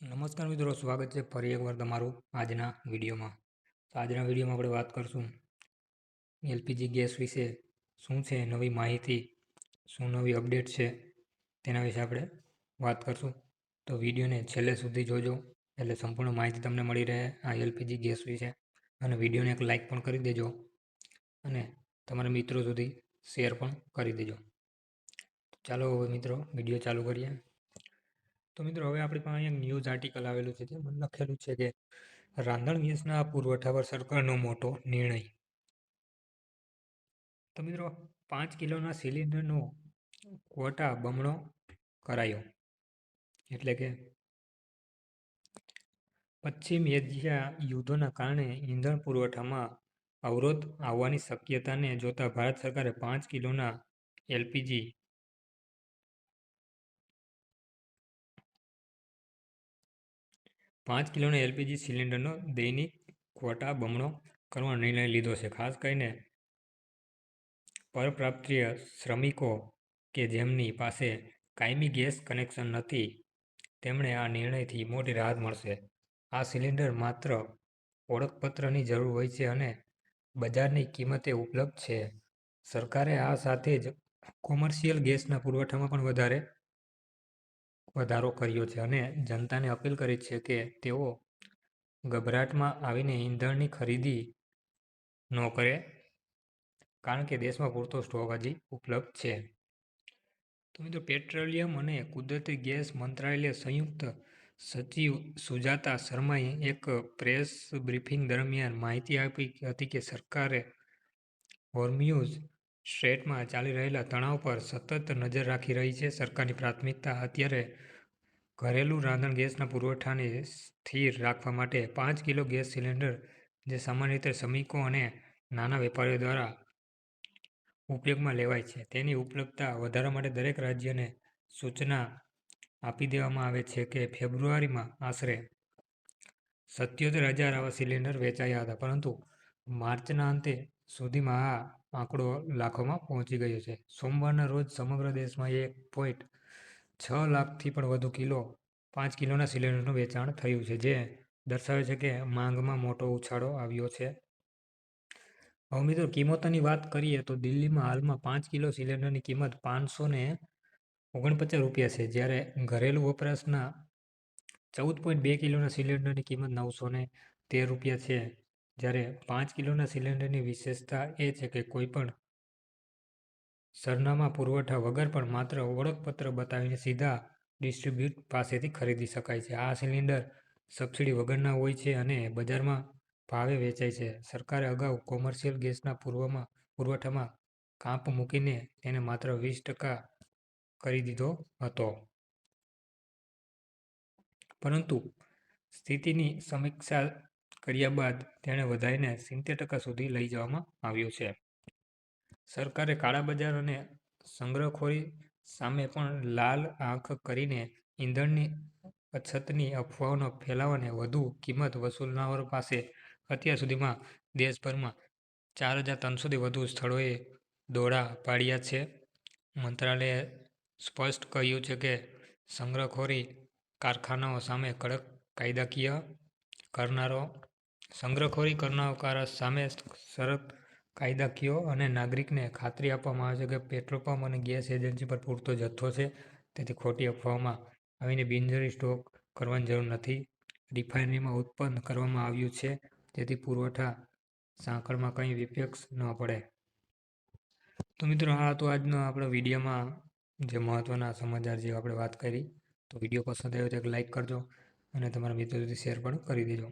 નમસ્કાર મિત્રો, સ્વાગત છે ફરી એકવાર તમારું આજના વિડીયોમાં. તો આજના વિડીયોમાં આપણે વાત કરશું એલપીજી ગેસ વિશે. શું છે નવી માહિતી, શું નવી અપડેટ છે, તેના વિશે આપણે વાત કરશું. તો વિડીયોને છેલ્લે સુધી જોજો, એટલે સંપૂર્ણ માહિતી તમને મળી રહે આ એલપીજી ગેસ વિશે. અને વિડીયોને એક લાઇક પણ કરી દેજો અને તમારા મિત્રો સુધી શેર પણ કરી દેજો. ચાલો હવે મિત્રો વિડીયો ચાલુ કરીએ. તો મિત્રો હવે આપણી પાસે એક ન્યૂઝ આર્ટિકલ આવેલું છે, જેમાં લખેલું છે કે રાંધણ ગેસના પુરવઠા પર સરકારનો મોટો નિર્ણય. તો મિત્રો 5 કિલોના સિલિન્ડરનો ક્વોટા બમણો કરાયો. એટલે કે પશ્ચિમ એશિયા યુદ્ધોના કારણે ઇંધણ પુરવઠામાં અવરોધ આવવાની શક્યતાને જોતા ભારત સરકારે 5 કિલોના એલપીજી 5 કિલોના એલપીજી સિલિન્ડરનો દૈનિક ક્વોટા બમણો કરવાનો નિર્ણય લીધો છે. ખાસ કરીને પરપ્રાંતીય શ્રમિકો કે જેમની પાસે કાયમી ગેસ કનેક્શન નથી, તેમણે આ નિર્ણયથી મોટી રાહત મળશે. આ સિલિન્ડર માત્ર ઓળખપત્રની જરૂર હોય છે અને બજારની કિંમતે ઉપલબ્ધ છે. સરકારે આ સાથે જ કોમર્શિયલ ગેસના પુરવઠામાં પણ વધારો કર્યો છે અને જનતાને અપીલ કરી છે કે તેઓ ગભરાટમાં આવીને ઈંધણની ખરીદી ન કરે, કારણ કે દેશમાં પૂરતો સ્ટોક હજી ઉપલબ્ધ છે. તો મિત્રો, પેટ્રોલિયમ અને કુદરતી ગેસ મંત્રાલય સંયુક્ત સચિવ સુજાતા શર્માએ એક પ્રેસ બ્રીફિંગ દરમિયાન માહિતી આપી હતી કે સરકારે હોર્મ્યુઝ સ્ટ્રેટમાં ચાલી રહેલા તણાવ પર સતત નજર રાખી રહી છે. સરકારની પ્રાથમિકતા અત્યારે ઘરેલું રાંધણ ગેસના પુરવઠાને સ્થિર રાખવા માટે 5 કિલો ગેસ સિલિન્ડર, જે સામાન્ય રીતે શ્રમિકો અને નાના વેપારીઓ દ્વારા ઉપયોગમાં લેવાય છે, તેની ઉપલબ્ધતા વધારવા માટે દરેક રાજ્યને સૂચના આપી દેવામાં આવે છે કે ફેબ્રુઆરીમાં આશરે 77,000 આવા સિલિન્ડર વેચાયા હતા, પરંતુ માર્ચના અંતે સુધીમાં આ આંકડો લાખોમાં પહોંચી ગયો છે. સોમવારના રોજ સમગ્ર દેશમાં 1.6 લાખથી પણ વધુ 5 કિલોના સિલિન્ડરનું વેચાણ થયું છે, જે દર્શાવે છે કે માંગમાં મોટો ઉછાળો આવ્યો છે. હવે મિત્રો, કિંમતોની વાત કરીએ તો દિલ્હીમાં હાલમાં 5 કિલો સિલિન્ડરની કિંમત ₹549 છે, જ્યારે ઘરેલું વપરાશના 14.2 કિલોના સિલિન્ડરની કિંમત ₹913 છે. જ્યારે 5 કિલોના સિલિન્ડરની વિશેષતા એ છે કે કોઈપણ સરનામા પુરવઠા વગર પણ માત્ર ઓળખપત્ર બતાવીને સીધા ડિસ્ટ્રીબ્યુટર પાસેથી ખરીદી શકાય છે. આ સિલિન્ડર સબસિડી વગરના હોય છે અને બજારમાં ભાવે વેચાય છે. સરકારે અગાઉ કોમર્શિયલ ગેસના પુરવઠામાં કાપ મૂકીને તેને માત્ર 20% કરી દીધો હતો, પરંતુ સ્થિતિની સમીક્ષા કર્યા બાદ તેને વધારીને 70% સુધી લઈ જવામાં આવ્યો છે. સરકારે કાળાબજાર અને સંગ્રહખોરી સામે પણ લાલ આંખ કરીને ઈંધણની અછતની અફવાઓનો ફેલાવવાને વધુ કિંમત વસૂલનારાઓ પાસે અત્યાર સુધીમાં દેશભરમાં 4,300થી વધુ સ્થળોએ દરોડા પાડ્યા છે. મંત્રાલયે સ્પષ્ટ કર્યું છે કે સંગ્રહખોરી કારખાનાઓ સામે કડક કાયદાકીય અને નાગરિકને ખાતરી આપવામાં આવે છે કે પેટ્રોલ પંપ અને ગેસ એજન્સી પર પૂરતો જથ્થો છે, તેથી ખોટી અફવાઓમાં આવીને બિનજરૂરી સ્ટોક કરવાની જરૂર નથી. રિફાઇનરીમાં ઉત્પન્ન કરવામાં આવ્યું છે, જેથી પુરવઠા સાંકળમાં કંઈ વિક્ષેપ ન પડે. તો મિત્રો, આ હતો આજનો આપણા વિડીયોમાં જે મહત્ત્વના સમાચાર જે આપણે વાત કરી. તો વિડીયો પસંદ આવ્યો તો એક લાઇક કરજો અને તમારા મિત્રો સુધી શેર પણ કરી દેજો.